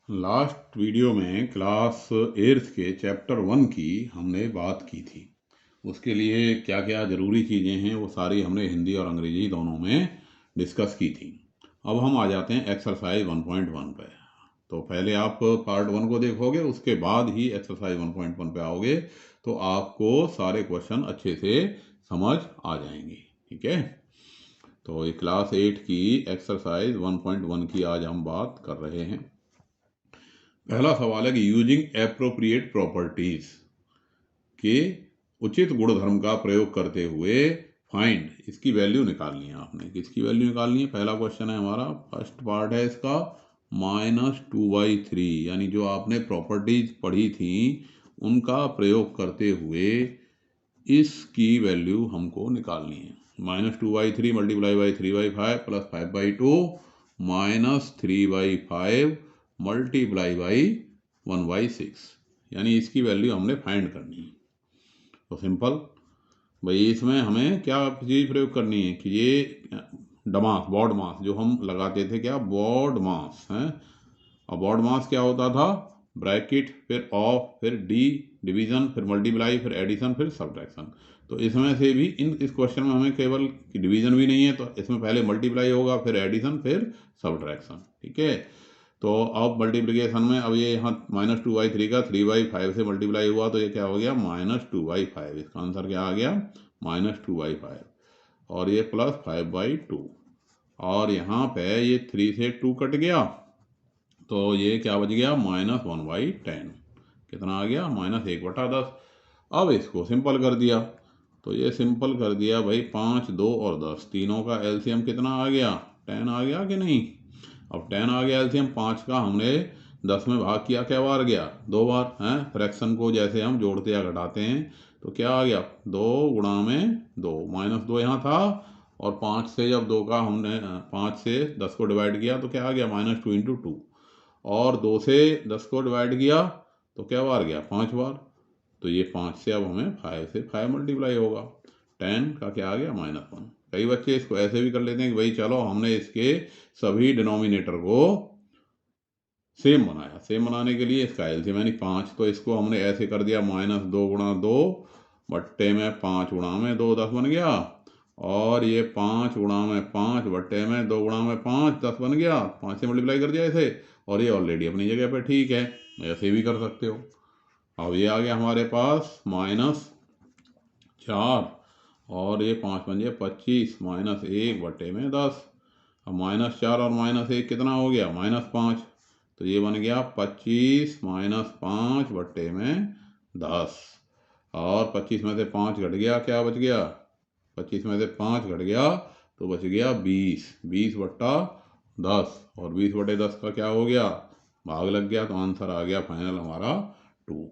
Last video में class 8th के chapter 1 की हमने बात की थी। उसके लिए क्या क्या ज़रूरी चीज़ें हैं वो सारी हमने हिंदी और अंग्रेजी दोनों में डिस्कस की थी। अब हम आ जाते हैं एक्सरसाइज 1.1 पे। तो पहले आप पार्ट 1 को देखोगे, उसके बाद ही एक्सरसाइज 1.1 पे आओगे तो आपको सारे क्वेश्चन अच्छे से समझ आ जाएंगे। ठीक है, तो ये क्लास 8 की एक्सरसाइज 1.1 की आज हम बात कर रहे हैं। पहला सवाल है कि यूजिंग एप्रोप्रिएट प्रॉपर्टीज के उचित गुणधर्म का प्रयोग करते हुए फाइंड, इसकी वैल्यू निकालनी है आपने। किसकी वैल्यू निकालनी है? पहला क्वेश्चन है हमारा, फर्स्ट पार्ट है इसका -2/3, यानी जो आपने प्रॉपर्टीज पढ़ी थी उनका प्रयोग करते हुए इसकी वैल्यू हमको निकालनी है। -2/3 multiply by 3/5 plus 5/2 -3/5 multiply by 1/6, यानी इसकी वैल्यू हमने फाइंड करनी है। तो सिंपल भाई, इसमें हमें क्या चीज़ प्रयोग करनी है कि ये डमास, बॉड मास जो हम लगाते थे, क्या बॉड मास है। और बॉड मास क्या होता था? ब्रैकेट, फिर ऑफ, फिर डी डिवीजन, फिर मल्टीप्लाई, फिर एडिशन, फिर सब्ट्रैक्शन। तो इसमें से भी इस क्वेश्चन में हमें केवल डिवीजन भी नहीं है, तो इसमें पहले मल्टीप्लाई होगा, फिर एडिशन, फिर सब्ट्रैक्शन। ठीक है, तो अब मल्टीप्लिकेशन में अब ये यहाँ -2/3 का 3/5 से मल्टीप्लाई हुआ तो ये क्या हो गया? -2/5। इसका आंसर क्या आ गया? -2/5। और ये प्लस 5/2, और यहाँ पे ये 3 से 2 कट गया तो ये क्या बच गया? -1/10। कितना आ गया? -1/10। अब इसको सिंपल कर दिया, तो ये सिंपल कर दिया भाई, 5, 2 और 10 तीनों का एलसीएम कितना आ गया? 10 आ गया कि नहीं? अब 10 आ गया एलसीएम, 5 का हमने 10 में भाग किया, क्या बार गया? 2 बार हैं। फ्रैक्शन को जैसे हम जोड़ते या घटाते हैं तो क्या आ गया? 2 गुणा में 2, -2 यहाँ था, और 5 से जब 2 का हमने 5 से 10 को डिवाइड किया तो क्या आ गया? -2 × 2, और 2 से 10 को डिवाइड किया तो क्या बार गया? 5 बार। तो ये 5 से अब हमें 5 से 5 मल्टीप्लाई होगा, 10 का क्या आ गया? -1। कई बच्चे इसको ऐसे भी कर लेते हैं कि भाई चलो हमने इसके सभी डिनोमिनेटर को सेम बनाया। सेम बनाने के लिए इसका एलसीएम यानी 5, तो इसको हमने ऐसे कर दिया, -2 × 2 बट्टे में 5 गुणा में 2, 10 बन गया। और ये 5 गुणा में 5 बट्टे में 2 गुणा में 5, 10 बन गया। 5 से मल्टीप्लाई कर दिया इसे, और ये ऑलरेडी अपनी जगह पे ठीक है, ऐसे भी कर सकते हो। अब ये आ गया हमारे पास -4, और ये 5 बन गया 25, -1 बटे में 10। अब -4 और -1 कितना हो गया? -5, तो ये बन गया 25 -5 बट्टे में 10। और 25 में से 5 घट गया, क्या बच गया? 25 में से 5 घट गया तो बच गया 20, 20/10, और 20/10 का क्या हो गया? भाग लग गया, तो आंसर आ गया फाइनल हमारा 2।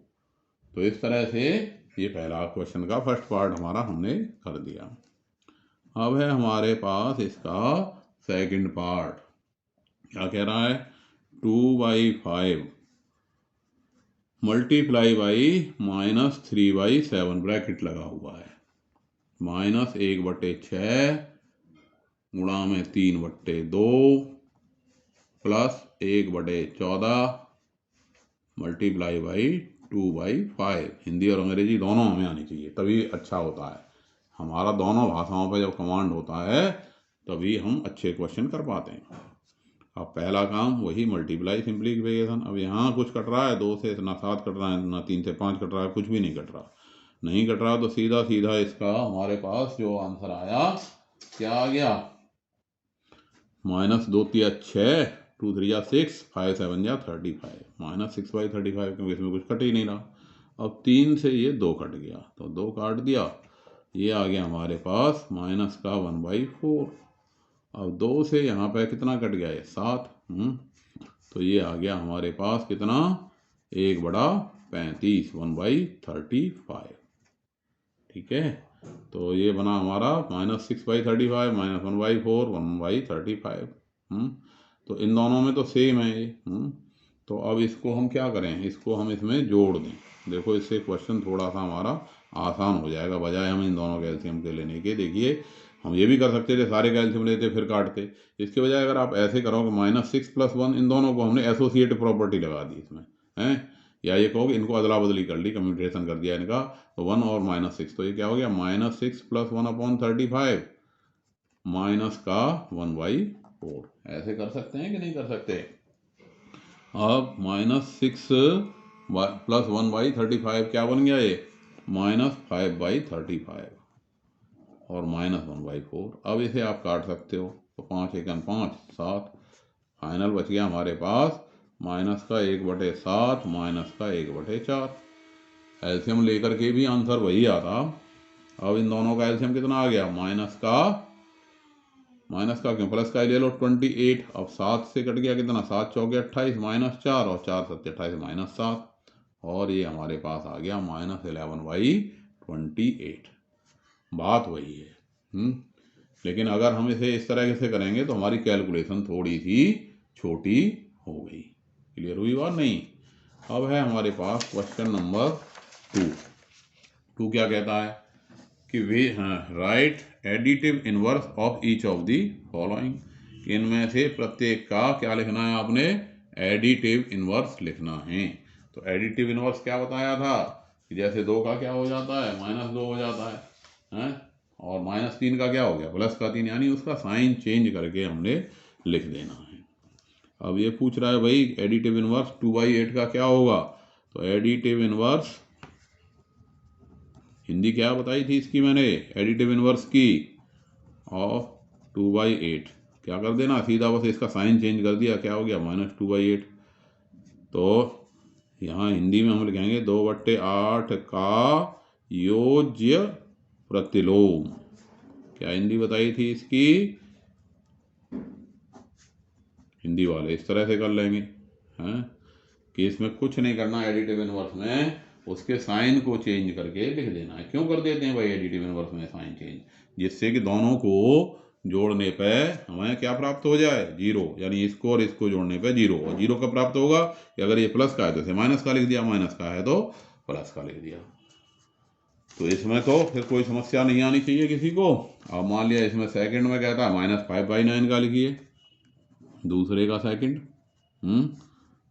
तो इस तरह से ये पहला क्वेश्चन का फर्स्ट पार्ट हमारा हमने कर दिया। अब है हमारे पास इसका सेकंड पार्ट। क्या कह रहा है? 2/5 मल्टीप्लाई बाई -3/7, ब्रैकेट लगा हुआ है, -1/6 गुणा में 3/2 प्लस 1/14 मल्टीप्लाई बाई 2/5। हिंदी और अंग्रेजी दोनों हमें आनी चाहिए, तभी अच्छा होता है। हमारा दोनों भाषाओं पे जब कमांड होता है तभी हम अच्छे क्वेश्चन कर पाते हैं। अब पहला काम वही मल्टीप्लाई, सिंप्लीफिकेशन। अब यहाँ कुछ कट रहा है, 2 से ना 7 कट रहा है, ना 3 से 5 कट रहा है, कुछ भी नहीं कट रहा। नहीं कट रहा तो सीधा सीधा इसका हमारे पास जो आंसर आया, क्या आ गया? -2 × 6, 2 × 3 = 6, 5 × 7 = 35, -6/35, क्योंकि इसमें कुछ कट ही नहीं रहा। अब 3 से ये 2 कट गया तो 2 काट दिया, ये आ गया हमारे पास -1/4। अब 2 से यहाँ पे कितना कट गया? ये 7। तो ये आ गया हमारे पास कितना? 1/35, 1/35। ठीक है, तो ये बना हमारा -6/35, -1/4, 1/35। तो इन दोनों में तो सेम है ये। तो अब इसको हम क्या करें? इसको हम इसमें जोड़ दें। देखो, इससे क्वेश्चन थोड़ा सा हमारा आसान हो जाएगा, बजाय हम इन दोनों के एलसीएम के लेने के। देखिए, हम ये भी कर सकते थे, सारे का एलसीएम लेते फिर काटते। इसके बजाय अगर आप ऐसे करोगे -6 + 1, इन दोनों को हमने एसोसिएटिव प्रॉपर्टी लगा दी इसमें, हैं, या ये कहोगे इनको अदला बदली कर ली, कम्यूटेशन कर दिया इनका, तो 1 और -6, तो ये क्या हो गया -6 + 1/35 माइनस का 1/4। ऐसे कर सकते हैं कि नहीं कर सकते? अब -6 + 1/35 क्या बन गया ये? -5/35 और -1/4। अब इसे आप काट सकते हो, तो 5 एकम 5 7, फाइनल बच गया हमारे पास माइनस का 1/7 माइनस का 1/4। एलसीएम लेकर के भी आंसर वही आता। अब इन दोनों का एलसीएम कितना आ गया? माइनस का क्यों, प्लस का ले लो 28। अब 7 से कट गया कितना? 7 चौके 28 -4 और 4 7 28 -7, और ये हमारे पास आ गया -11/28। बात वही है। लेकिन अगर हम इसे इस तरह से करेंगे तो हमारी कैलकुलेशन थोड़ी सी छोटी हो गई। क्लियर हुई बात? नहीं। अब है हमारे पास क्वेश्चन नंबर 2। क्या कहता है कि way right additive inverse of each of the following. इनमें से प्रत्येक का क्या लिखना है आपने? एडिटिव इनवर्स लिखना है। तो एडिटिव इनवर्स क्या बताया था कि जैसे 2 का क्या हो जाता है? -2 हो जाता है, और -3 का क्या हो गया? +3, यानी उसका साइन चेंज करके हमने लिख देना है। अब ये पूछ रहा है भाई एडिटिव इनवर्स 2/8 का क्या होगा? तो एडिटिव इनवर्स, हिंदी क्या बताई थी इसकी मैंने? एडिटिव इनवर्स की ऑफ 2/8 क्या कर देना? सीधा बस इसका साइन चेंज कर दिया, क्या हो गया? -2/8। तो यहाँ हिंदी में हम लिखेंगे 2/8 का योज्य प्रतिलोम। क्या हिंदी बताई थी इसकी? हिंदी वाले इस तरह से कर लेंगे, हैं, कि इसमें कुछ नहीं करना, एडिटिव इनवर्स में उसके साइन को चेंज करके लिख देना है। क्यों कर देते हैं भाई एडिटिव इनवर्स में साइन चेंज? जिससे कि दोनों को जोड़ने पे हमें क्या प्राप्त हो जाए? 0, यानी इसको और इसको जोड़ने पे 0। और 0 कब प्राप्त होगा? कि अगर ये प्लस का है तो इसे माइनस का लिख दिया, माइनस का है तो प्लस का लिख दिया। तो इसमें तो फिर कोई समस्या नहीं आनी चाहिए किसी को। अब मान लिया इसमें सेकंड में कहता है -5/9 का लिखिए, दूसरे का सेकंड।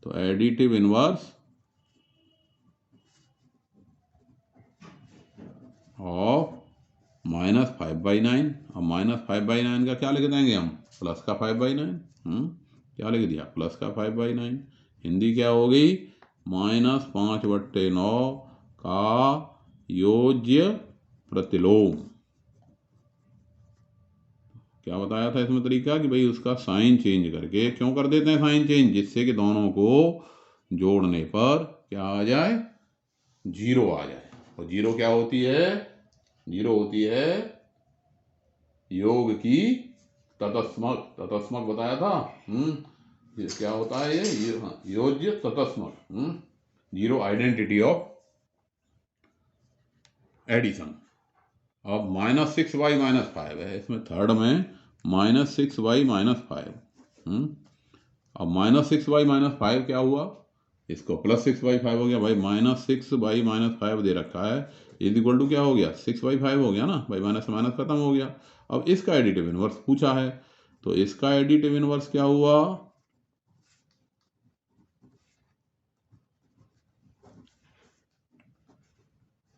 तो एडिटिव इनवर्स ऑफ -5/9। अब -5/9 का क्या लिख देंगे हम? प्लस का 5/9। क्या लिख दिया? प्लस का 5/9। हिंदी क्या हो गई? -5/9 का योज्य प्रतिलोम। क्या बताया था इसमें तरीका कि भाई उसका साइन चेंज करके, क्यों कर देते हैं साइन चेंज? जिससे कि दोनों को जोड़ने पर क्या आ जाए? 0 आ जाए। और 0 क्या होती है? 0 होती है योग की ततस्मक बताया था। ये क्या होता है? ये योज्य ततस्मक। 0 आइडेंटिटी ऑफ एडिशन। अब -6/-5 है इसमें, थर्ड में -6/-5। अब -6/-5 क्या हुआ? इसको +6/5 हो गया भाई। -6/-5 दे रखा है, इज इक्वल टू क्या हो गया? 6/5 हो गया ना भाई, माइनस से माइनस खत्म हो गया। अब इसका एडिटिव इनवर्स पूछा है, तो इसका एडिटिव इनवर्स क्या हुआ?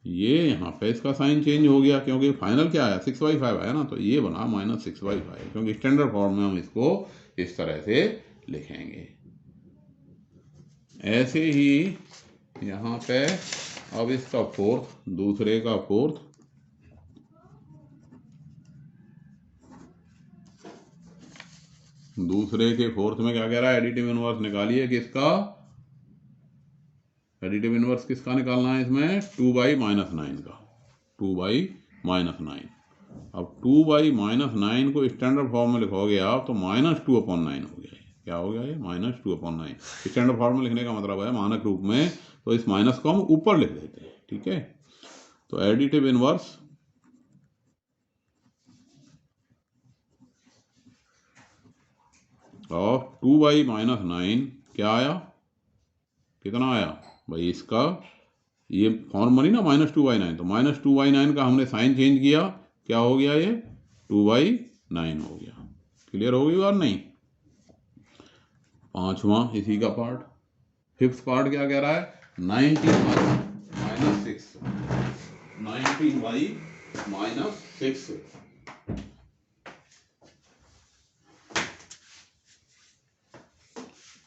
ये यहाँ पे इसका साइन चेंज हो गया, क्योंकि फाइनल क्या आया? 6/5 आया ना, तो ये बना -6/5, क्योंकि स्टैंडर्ड फॉर्म में हम इसको इस तरह से लिखेंगे। ऐसे ही यहाँ पे अब इसका फोर्थ, दूसरे का फोर्थ, दूसरे के फोर्थ में क्या कह रहा है? एडिटिव इनवर्स निकालिए किसका? एडिटिव इनवर्स किसका निकालना है इसमें? 2/-9 का। 2/-9। अब 2/-9 को स्टैंडर्ड फॉर्म में लिखोगे आप तो -2/9 हो गया। क्या हो गया ये? -2/9। स्टैंडर्ड फॉर्म में लिखने का मतलब है मानक रूप में, तो इस माइनस को हम ऊपर लिख देते हैं, ठीक है। तो एडिटिव इनवर्स ऑफ 2/-9 क्या आया? कितना आया भाई? इसका ये फॉर्म बनी ना -2/9, तो -2/9 का हमने साइन चेंज किया, क्या हो गया ये? 2/9 हो गया। क्लियर हो गई बात नहीं? पांचवा इसी का पार्ट। फिफ्थ पार्ट क्या कह रहा है? 19y minus 6, 19y minus 6।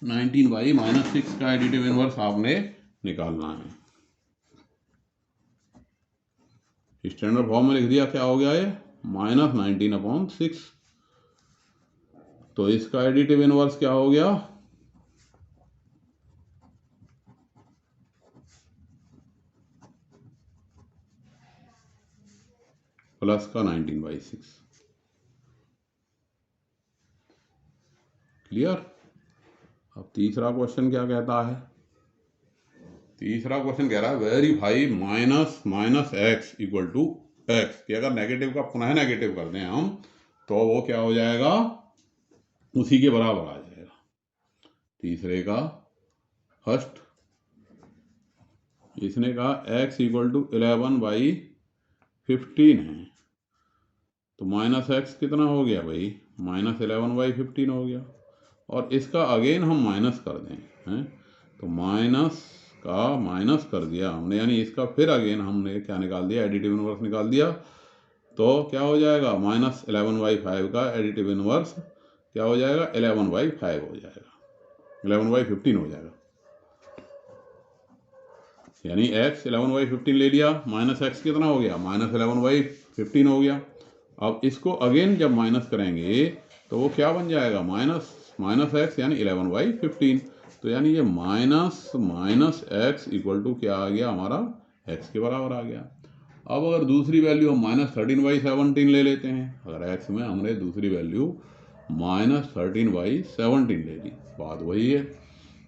-6 का एडिटिव इनवर्स आपने निकालना है। स्टैंडर्ड फॉर्म में लिख दिया, क्या हो गया ये? -19/6। तो इसका एडिटिव इनवर्स क्या हो गया? प्लस का 19/6। क्लियर? अब तीसरा क्वेश्चन क्या कहता है? तीसरा क्वेश्चन कह रहा है verify minus x equal to x, कि अगर नेगेटिव का पुनः नेगेटिव कर दें हम तो वो क्या हो जाएगा? उसी के बराबर आ जाएगा। तीसरे का फर्स्ट, इसने कहा x इक्वल टू 11/15 है, तो -x कितना हो गया भाई? -11/15 हो गया। और इसका अगेन हम माइनस कर दें हैं, तो माइनस का माइनस कर दिया हमने, यानी इसका फिर अगेन हमने क्या निकाल दिया? एडिटिव इनवर्स निकाल दिया। तो क्या हो जाएगा? -11/5 का एडिटिव इनवर्स क्या हो जाएगा? 11/5 हो जाएगा, 11/15 हो जाएगा। यानी x 11/15 ले लिया, -x कितना हो गया? -11/15 हो गया। अब इसको अगेन जब माइनस करेंगे तो वो क्या बन जाएगा? माइनस एक्स यानी 11/15। तो यानी ये माइनस एक्स इक्वल टू क्या आ गया हमारा? x के बराबर आ गया। अब अगर दूसरी वैल्यू हम -13/17 ले लेते हैं, अगर x में हमने दूसरी वैल्यू -13/17 ले ली, बात वही है।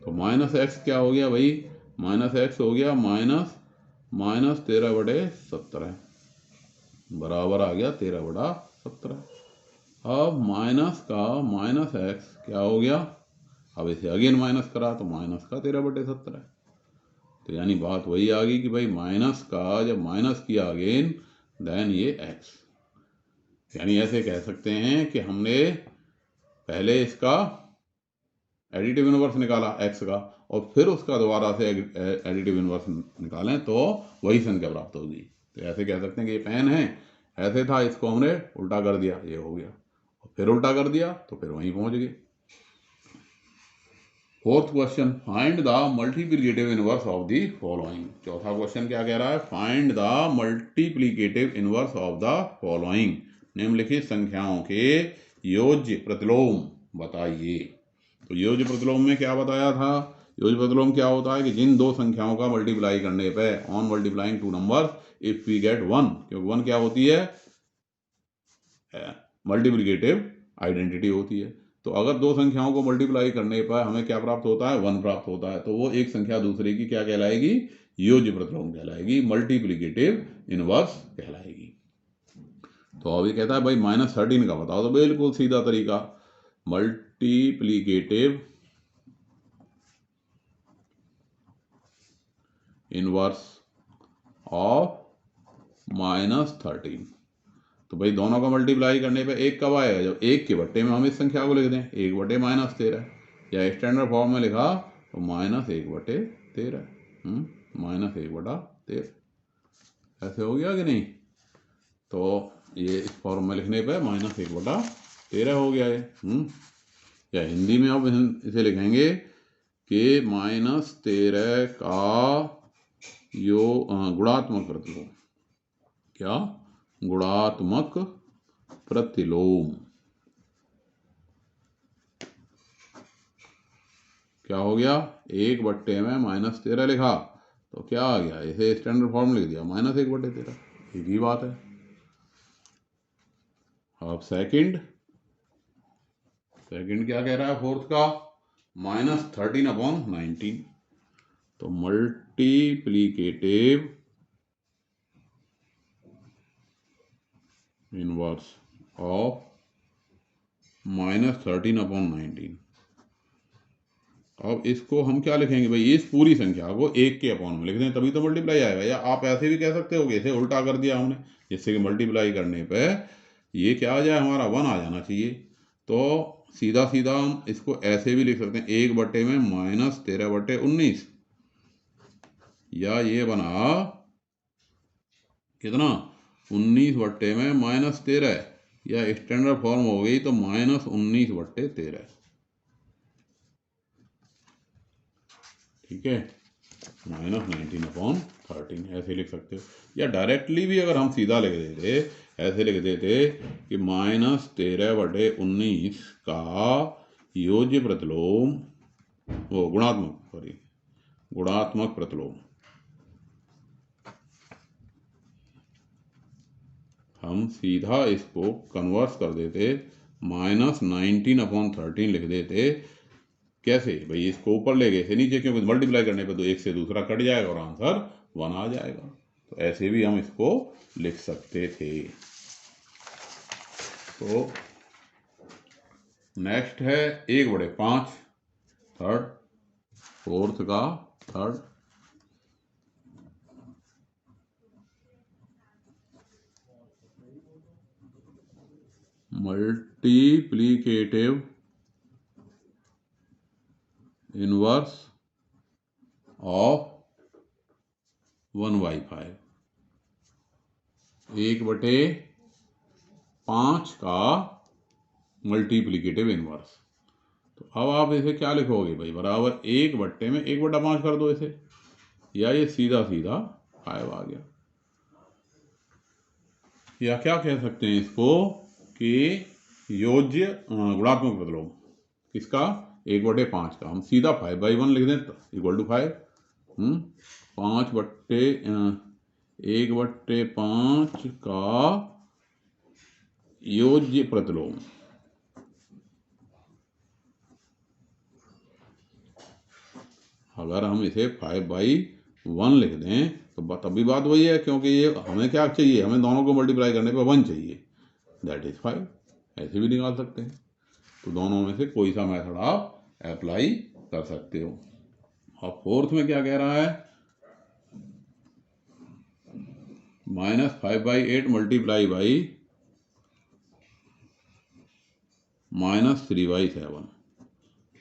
तो -x क्या हो गया भाई? -x हो गया -13/17 बराबर आ गया 13/17। अब माइनस का -x क्या हो गया? अब इसे अगेन माइनस करा तो माइनस का 13/17। तो यानी बात वही आ गई कि भाई माइनस का जब माइनस किया अगेन देन ये x। यानी ऐसे कह सकते हैं कि हमने पहले इसका एडिटिव इनवर्स निकाला x का, और फिर उसका दोबारा से एडिटिव इनवर्स निकालें तो वही संख्या प्राप्त होगी। तो ऐसे कह सकते हैं कि ये पेन है, ऐसे था, इसको हमने उल्टा कर दिया, ये हो गया, और फिर उल्टा कर दिया तो फिर वहीं पहुंच गए। Fourth question, find the multiplicative inverse of the following. चौथा क्वेश्चन क्या कह रहा है? Find the multiplicative inverse of the following, निम्नलिखित संख्याओं के योज्य प्रतिलोम बताइए। तो योज्य प्रतिलोम में क्या बताया था? योज्य प्रतिलोम क्या होता है कि जिन दो संख्याओं का मल्टीप्लाई करने पे on multiplying two number if we get 1, क्योंकि 1 क्या होती है? मल्टीप्लिकेटिव आइडेंटिटी होती है। तो अगर दो संख्याओं को मल्टीप्लाई करने पर हमें क्या प्राप्त होता है? 1 प्राप्त होता है, तो वो एक संख्या दूसरे की क्या कहलाएगी? योज्य प्रतिलोम कहलाएगी, मल्टीप्लिकेटिव इनवर्स कहलाएगी। तो अभी कहता है भाई -13 का बताओ, तो बिल्कुल सीधा तरीका, मल्टीप्लिकेटिव इनवर्स ऑफ -13। तो भाई दोनों का मल्टीप्लाई करने पे एक कब आएगा? जब एक के बट्टे में हम इस संख्या को लिख दें, 1/-13, या स्टैंडर्ड फॉर्म में लिखा तो -1/13, -1/13, ऐसे हो गया कि नहीं? तो ये इस फॉर्म में लिखने पे -1/13 हो गया है। या हिंदी में अब इसे लिखेंगे कि -13 का गुणात्मक प्रतिलोम। क्या? गुणात्मक प्रतिलोम। क्या हो गया? 1/में -13 लिखा तो क्या आ गया? इसे स्टैंडर्ड फॉर्म लिख दिया, -1/13, एक ही बात है। अब सेकंड क्या कह रहा है? फोर्थ का -13/19। तो मल्टीप्लिकेटिव इनवर्स ऑफ -13/19। अब इसको हम क्या लिखेंगे भाई? इस पूरी संख्या को 1 के अपॉन में लिख दें, तभी तो मल्टीप्लाई आएगा। या आप ऐसे भी कह सकते हो कि इसे उल्टा कर दिया हमने, जिससे कि मल्टीप्लाई करने पे ये क्या आ जाए, हमारा 1 आ जाना चाहिए। तो सीधा सीधा हम इसको ऐसे भी लिख सकते हैं, 1 में -13/19, या ये बना कितना, 19 में -13, या स्टैंडर्ड फॉर्म हो गई तो -19/13। ठीक है, -19/13 ऐसे लिख सकते हो। या डायरेक्टली भी अगर हम सीधा लिख देते, ऐसे लिख देते कि -13/19 का योज्य प्रतिलोम, वो गुणात्मक प्रतिलोम, हम सीधा इसको कन्वर्स कर देते, -19/13 लिख देते। कैसे भाई, इसको ऊपर ले गए थे नीचे, क्योंकि मल्टीप्लाई करने पे तो एक से दूसरा कट जाएगा और आंसर 1 आ जाएगा। तो ऐसे भी हम इसको लिख सकते थे। तो नेक्स्ट है 1/5, थर्ड, फोर्थ का थर्ड, मल्टीप्लीकेटिव इनवर्स ऑफ 1/5, 1/5 का मल्टीप्लीकेटिव इनवर्स। तो अब आप इसे क्या लिखोगे भाई, बराबर 1/5 कर दो इसे, या ये सीधा सीधा 5 आ गया। या क्या कह सकते हैं इसको कि योज्य गुणात्मक प्रतिलोम किसका, 1/5 का। हम सीधा 5/1 लिख दें तो = 5, 1/5 का योज्य प्रतिलोम। अगर हम इसे 5/1 लिख दें तो तभी बात वही है, क्योंकि ये हमें क्या चाहिए, हमें दोनों को मल्टीप्लाई करने पर 1 चाहिए, दैट इज 5। ऐसे भी निकाल सकते हैं। तो दोनों में से कोई सा मेथड आप अप्लाई कर सकते हो। और फोर्थ में क्या कह रहा है, -5/8 मल्टीप्लाई बाई -3/7।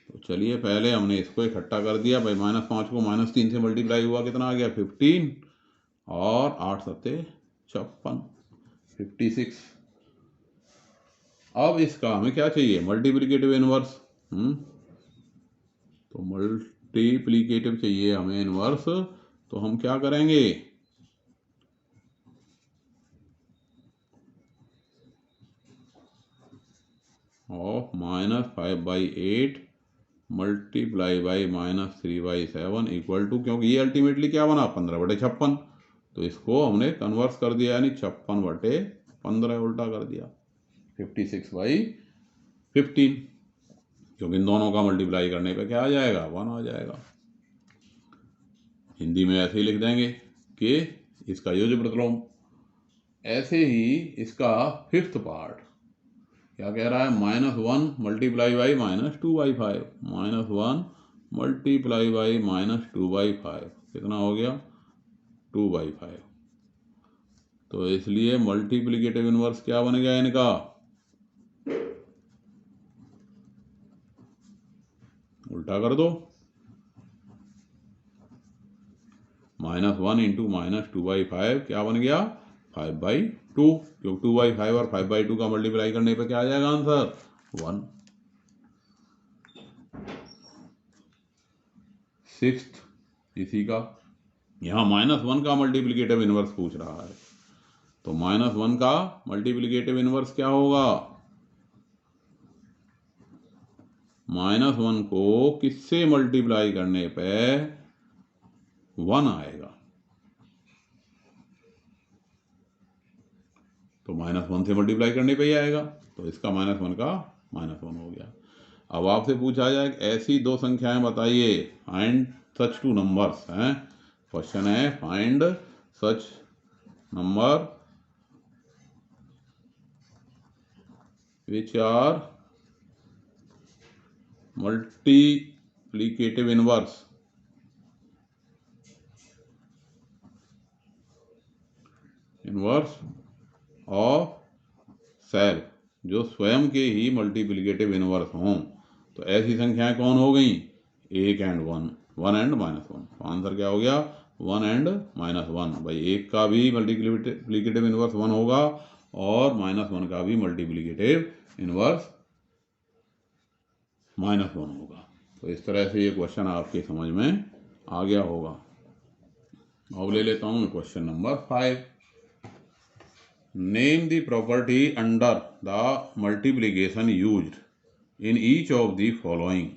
तो चलिए पहले हमने इसको इकट्ठा कर दिया भाई, -5 को -3 से मल्टीप्लाई हुआ, कितना आ गया 15, और 8 सत्ते 56, 56। अब इसका हमें क्या चाहिए, मल्टीप्लिकेटिव इनवर्स। तो मल्टीप्लिकेटिव चाहिए हमें इनवर्स। तो हम क्या करेंगे, of -5/8 multiply by -3/7 equal to, क्योंकि ये अल्टीमेटली क्या बना, 15/56। तो इसको हमने कन्वर्स कर दिया, यानी 56/15 उल्टा कर दिया, 56/15, क्योंकि इन दोनों का मल्टीप्लाई करने पे क्या आ जाएगा, 1 आ जाएगा। हिंदी में ऐसे ही लिख देंगे कि इसका योज्य प्रतिलोम। ऐसे ही इसका फिफ्थ पार्ट क्या कह रहा है, -1 मल्टीप्लाई बाई -2/5, -1 मल्टीप्लाई बाई -2/5 कितना हो गया, 2/5। तो इसलिए मल्टीप्लिकेटिव इनवर्स क्या बन गया इनका, उल्टा कर दो, -1 × -2/5 क्या बन गया, 5/2, क्योंकि 2/5 और 5/2 का मल्टीप्लाई करने पे क्या आ जाएगा आंसर, 1। सिक्स्थ इसी का, यहाँ -1 का मल्टीप्लिकेटिव इनवर्स पूछ रहा है। तो -1 का मल्टीप्लिकेटिव इनवर्स क्या होगा, -1 को किससे मल्टीप्लाई करने पे 1 आएगा। तो -1 से मल्टीप्लाई करने पे ही आएगा। तो इसका -1 का -1 हो गया। अब आपसे पूछा जाए ऐसी दो संख्याएं बताइए, फाइंड सच टू नंबर्स हैं। क्वेश्चन है find such number which are multiplicative inverse of self, जो स्वयं के ही मल्टीप्लिकेटिव इनवर्स हों। तो ऐसी संख्याएं कौन हो गई? 1 एंड 1, 1 एंड -1। आंसर क्या हो गया? 1 एंड -1। भाई 1 का भी मल्टीप्लिकेटिव इनवर्स 1 होगा और -1 का भी मल्टीप्लिकेटिव इनवर्स -1 होगा। तो इस तरह से ये क्वेश्चन आपके समझ में आ गया होगा। अब ले लेता हूँ question number 5। Name the property under the multiplication used in each of the following.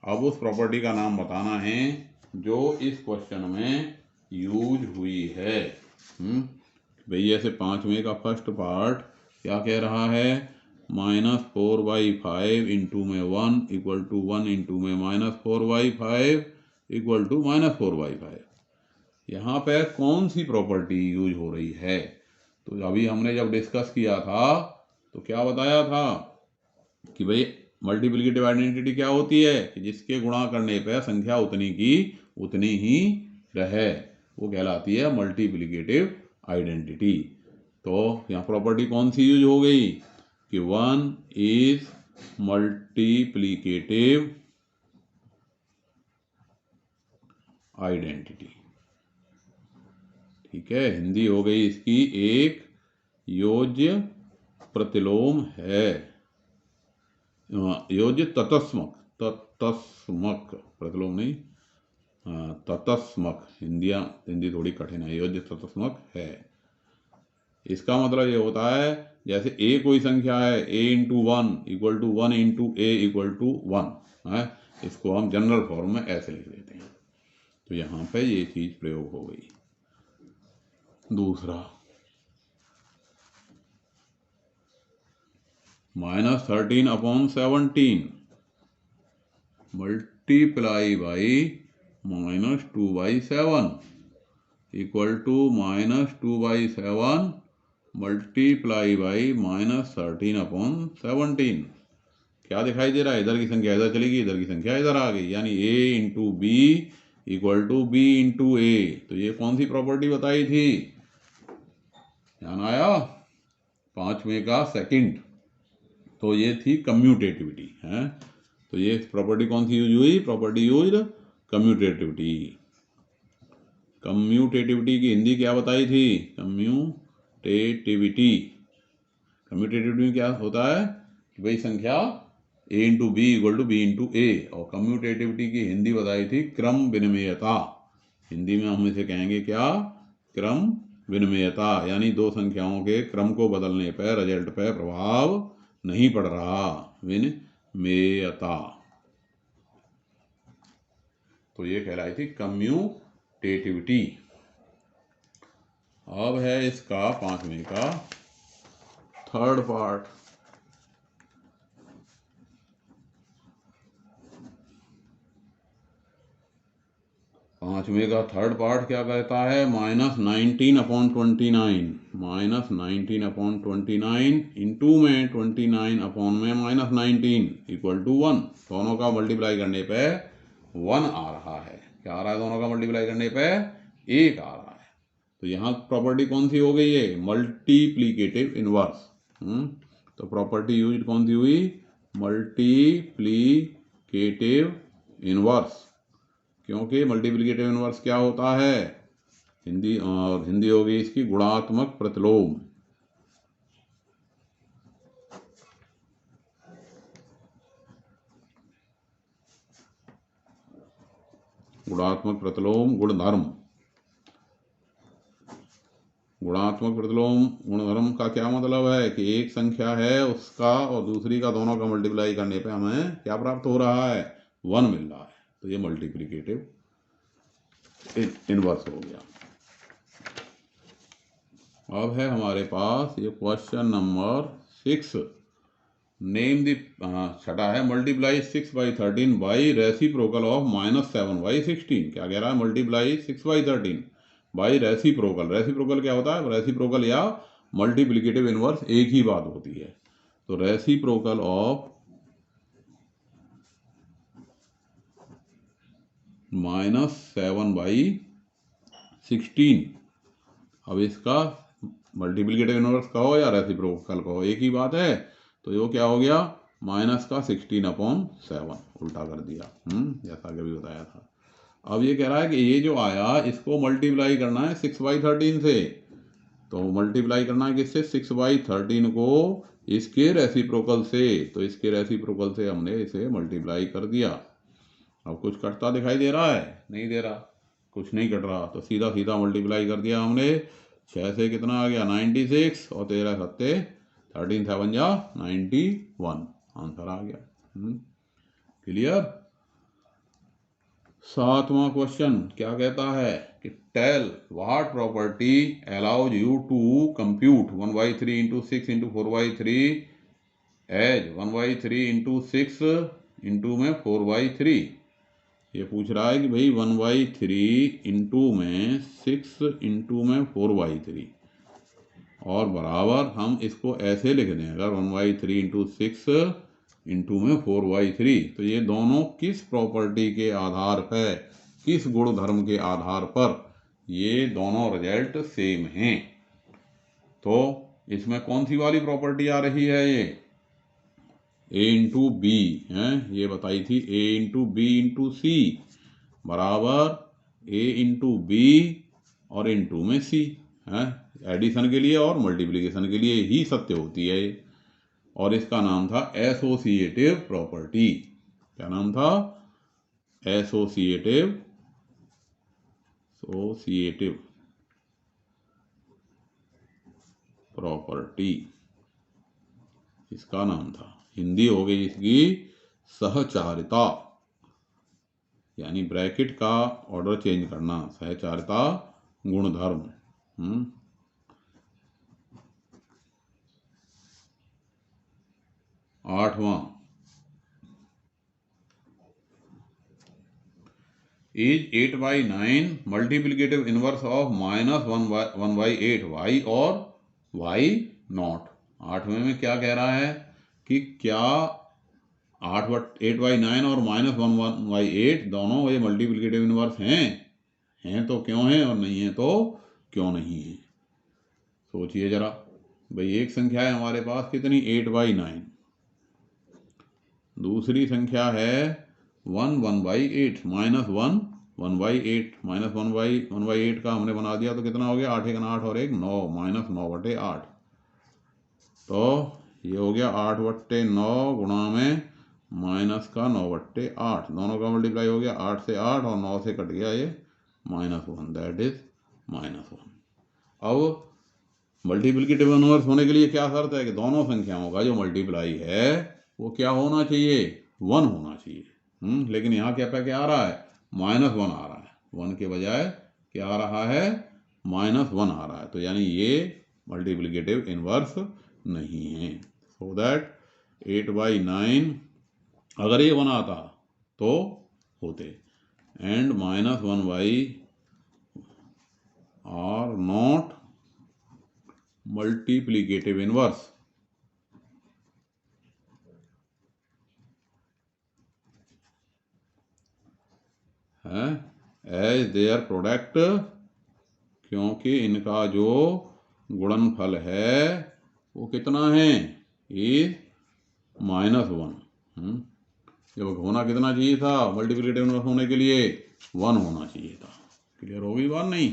अब उस प्रॉपर्टी का नाम बताना है जो इस क्वेश्चन में यूज हुई है। भाई ऐसे 5वें का फर्स्ट पार्ट क्या कह रहा है? -4/5 इंटू में 1 इक्वल टू 1 इंटू में -4/5 इक्वल टू -4/5। यहाँ पे कौन सी प्रॉपर्टी यूज हो रही है? तो अभी हमने जब डिस्कस किया था तो क्या बताया था कि भाई मल्टीप्लिकेटिव आइडेंटिटी क्या होती है कि जिसके गुणा करने पर संख्या उतनी की उतनी ही रहे, वो कहलाती है मल्टीप्लिकेटिव आइडेंटिटी। तो यहाँ प्रॉपर्टी कौन सी यूज हो गई कि 1 इज मल्टीप्लिकेटिव आइडेंटिटी। ठीक है, हिंदी हो गई इसकी एक योज्य प्रतिलोम है, योज्य ततस्मक, ततस्मक प्रतिलोम नहीं, ततस्मक। हिंदी थोड़ी कठिन है। योज्य ततस्मक है। इसका मतलब ये होता है जैसे a कोई संख्या है, a into 1 equal to 1 into A equal to 1 है, इसको हम जनरल फॉर्म में ऐसे लिख देते हैं। तो यहाँ पे ये चीज प्रयोग हो गई। दूसरा -13/17 multiply by -2/7 equal to -2/7 multiply by -13/17। क्या दिखाई दे रहा है? इधर की संख्या इधर चलेगी, इधर की संख्या इधर आ गई, यानी a into b equal to b into a. तो ये कौन सी प्रॉपर्टी बताई थी? ध्यान आया? 5वें का सेकंड। तो ये थी कम्यूटेटिविटी है। तो ये प्रॉपर्टी कौन सी यूज हुई? Property use commutativity. कम्यूटेटिविटी की हिंदी क्या बताई थी? कम्यूटेटिविटी। कम्यूटेटिविटी में क्या होता है कि भाई संख्या a into b equal to b into a. और कम्यूटेटिविटी की हिंदी बताई थी क्रम विनिमयता। हिंदी में हम इसे कहेंगे क्या? क्रम विनिमयता, यानी दो संख्याओं के क्रम को बदलने पर रिजल्ट पर प्रभाव नहीं पड़ रहा, विनिमेयता। तो ये कहलाई थी कम्यूटेटिविटी। अब है इसका 5वें का थर्ड पार्ट। पांचवें का थर्ड पार्ट क्या कहता है? -19/29 -19/29 इंटू में 29/19 इक्वल टू 1। दोनों का मल्टीप्लाई करने पे 1 आ रहा है। क्या आ रहा है? दोनों का मल्टीप्लाई करने पे 1 आ रहा है। तो यहाँ प्रॉपर्टी कौन सी हो गई है? Multiplicative inverse. तो प्रॉपर्टी यूज कौन सी हुई? Multiplicative inverse. क्योंकि मल्टीप्लिकेटिव इनवर्स क्या होता है? हिंदी हो गई इसकी गुणात्मक प्रतिलोम। गुणात्मक प्रतिलोम गुणधर्म। गुणात्मक प्रतिलोम गुणधर्म का क्या मतलब है कि एक संख्या है उसका और दूसरी का दोनों का मल्टीप्लाई करने पे हमें क्या प्राप्त हो रहा है? 1 मिल रहा है। तो ये मल्टीप्लिकेटिव इनवर्स हो गया। अब है हमारे पास ये क्वेश्चन नंबर 6। नेम दी छठा है मल्टीप्लाई 6/13 बाई रेसिप्रोकल ऑफ -7/16। क्या कह रहा है? Multiply 6/13 by reciprocal. रेसिप्रोकल क्या होता है? रेसिप्रोकल या मल्टीप्लिकेटिव इनवर्स एक ही बात होती है। तो रेसिप्रोकल ऑफ -7/16। अब इसका मल्टीप्लिकेटिव इनवर्स कहो या रेसिप्रोकल कहो, एक ही बात है। तो ये क्या हो गया, माइनस का 16/7 उल्टा कर दिया, जैसा कि अभी बताया था। अब ये कह रहा है कि ये जो आया इसको मल्टीप्लाई करना है 6/13 से। तो मल्टीप्लाई करना है किससे, 6/13 को इसके रेसिप्रोकल से। तो इसके रेसिप्रोकल से हमने इसे मल्टीप्लाई कर दिया। अब कुछ कटता दिखाई दे रहा है, नहीं दे रहा, कुछ नहीं कट रहा। तो सीधा सीधा मल्टीप्लाई कर दिया हमने। 6 से कितना आ गया 96 और 13 सत्ते 13 7 जा 91, आंसर आ गया। क्लियर। 7वां क्वेश्चन क्या कहता है कि tell what property allows you to compute 1/3 × 6 × 4/3 as 1/3 × 6 into में 4/3। ये पूछ रहा है कि भाई 1/3 इंटू में 6 इंटू में 4/3 और बराबर हम इसको ऐसे लिख दें, अगर 1/3 × 6 इंटू में 4/3, तो ये दोनों किस प्रॉपर्टी के आधार पर, किस गुण धर्म के आधार पर ये दोनों रिजल्ट सेम हैं। तो इसमें कौन सी वाली प्रॉपर्टी आ रही है, ये a इंटू बी है, ये बताई थी a इंटू बी इंटू सी बराबर a इंटू बी और इंटू में c है। एडिशन के लिए और मल्टीप्लिकेशन के लिए ही सत्य होती है ये। और इसका नाम था एसोसिएटिव प्रॉपर्टी। क्या नाम था, एसोसिएटिव प्रॉपर्टी इसका नाम था। हिंदी हो गई इसकी सहचारिता, यानी ब्रैकेट का ऑर्डर चेंज करना, सहचारिता गुणधर्म। 8वां is 8/9 multiplicative inverse of -1/8 y और y0। 8वें में क्या कह रहा है कि क्या 8/9 और -1/8 दोनों ये मल्टीप्लिकेटिव इनवर्स हैं तो क्यों हैं और नहीं है तो क्यों नहीं है। सोचिए जरा भाई, एक संख्या है हमारे पास कितनी 8/9, दूसरी संख्या है 1/8 -1 1/8 -1/8 का हमने बना दिया तो कितना हो गया 8 × 8 और 1 9 -9/8। तो ये हो गया 8/9 गुणा में माइनस का 9/8, दोनों का मल्टीप्लाई हो गया 8 से 8 और 9 से कट गया ये -1, दैट इज -1। अब मल्टीप्लिकेटिव इनवर्स होने के लिए क्या शर्त है कि दोनों संख्याओं का जो मल्टीप्लाई है वो क्या होना चाहिए, 1 होना चाहिए। लेकिन यहाँ क्या आ रहा है -1 आ रहा है, 1 के बजाय क्या आ रहा है -1 आ रहा है। तो यानी ये मल्टीप्लिकेटिव इनवर्स नहीं है। सो दैट 8/9 अगर ये 1 आता तो होते, and -1/8 are not multiplicative inverse है एज देयर प्रोडक्ट, क्योंकि इनका जो गुणनफल है वो कितना है इज -1। जब होना कितना चाहिए था मल्टीप्लिकेटिव इनवर्स होने के लिए 1 होना चाहिए था। क्लियर हो गई बात नहीं।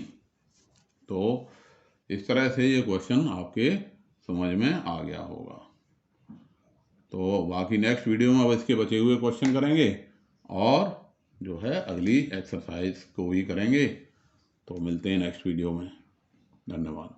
तो इस तरह से ये क्वेश्चन आपके समझ में आ गया होगा। तो बाकी नेक्स्ट वीडियो में अब इसके बचे हुए क्वेश्चन करेंगे और जो है अगली एक्सरसाइज को भी करेंगे। तो मिलते हैं नेक्स्ट वीडियो में। धन्यवाद।